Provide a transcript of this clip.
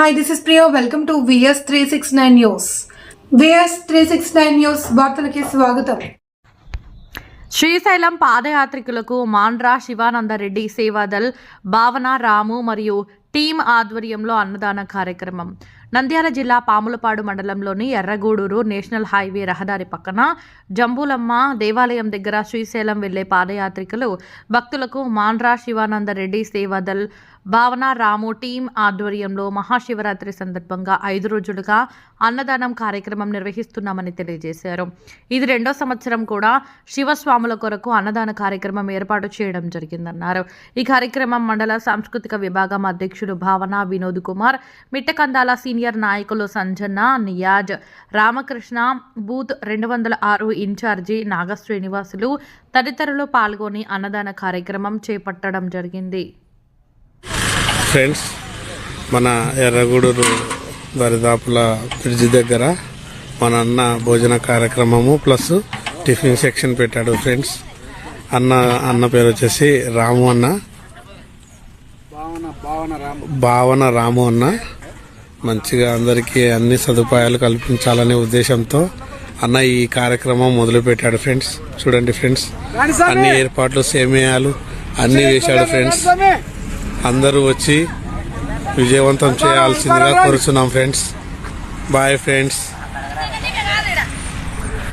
Hi, this is Priya. Welcome to VS 369 News. VS 369 News వార్తలకి స్వాగతం. శ్రీశైలం పాదయాత్రికులకు మాండ్రా శివానందరెడ్డి సేవాదల్, భావన రాము మరియు team ఆధ్వర్యంలో అన్నదాన కార్యక్రమం. నంద్యాల జిల్లా పాములపాడు మండలంలోని ఎర్రగూడూరు నేషనల్ హైవే రహదారి పక్కన జంబూలమ్మ దేవాలయం దగ్గర శ్రీశైలం వెళ్లే పాదయాత్రికులు భక్తులకు మాండ్రా శివానందరెడ్డి సేవాదల్, భావన రాము టీం ఆధ్వర్యంలో మహాశివరాత్రి సందర్భంగా 5 రోజులుగా అన్నదానం కార్యక్రమం నిర్వహిస్తున్నామని తెలియజేశారు. ఇది 2వ సంవత్సరం కూడా శివస్వాముల కొరకు అన్నదాన కార్యక్రమం ఏర్పాటు చేయడం జరిగిందన్నారు. ఈ కార్యక్రమం మండల సాంస్కృతిక విభాగం అధ్యక్షుడు భావన వినోద్ కుమార్, మిట్టకందాల సీనియర్ నాయకులు సంజన్న, నియాజ్, రామకృష్ణ, బూత్ 206 ఇన్ఛార్జి నాగశ్రీనివాసులు తదితరులు పాల్గొని అన్నదాన కార్యక్రమం చేపట్టడం జరిగింది. ఫ్రెండ్స్, మన ఎర్రగూడూరు దరిదాపుల బ్రిడ్జి దగ్గర మన అన్న భోజన కార్యక్రమము ప్లస్ టిఫిన్ సెక్షన్ పెట్టాడు. ఫ్రెండ్స్, అన్న పేరు వచ్చేసి రాము అన్న, భావన రాము అన్న. మంచిగా అందరికీ అన్ని సదుపాయాలు కల్పించాలనే ఉద్దేశంతో అన్న ఈ కార్యక్రమం మొదలుపెట్టాడు. ఫ్రెండ్స్, చూడండి ఫ్రెండ్స్, అన్ని ఏర్పాట్లు సేమియాలు అన్ని వేశాడు. ఫ్రెండ్స్, అందరూ వచ్చి విజయవంతం చేయాల్సిందిగా కోరుతున్నాం. Friends, boy friends.